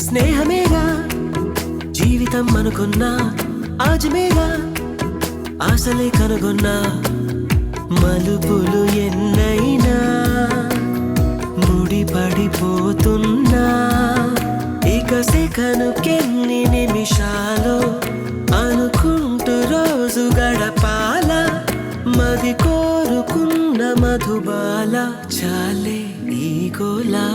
స్నేహమేగా జీవితం అనుకున్నా ఆజమేగా ఆశలే కనుగొన్నా మలుపులు ఎన్నైనా ముడిపడిపోతున్నా ఇక సెకనుకెన్ని నిమిషాలు అనుకుంటూ రోజు గడపాల మది కోరుకున్న మధుబాల చాలే ఈ గోలా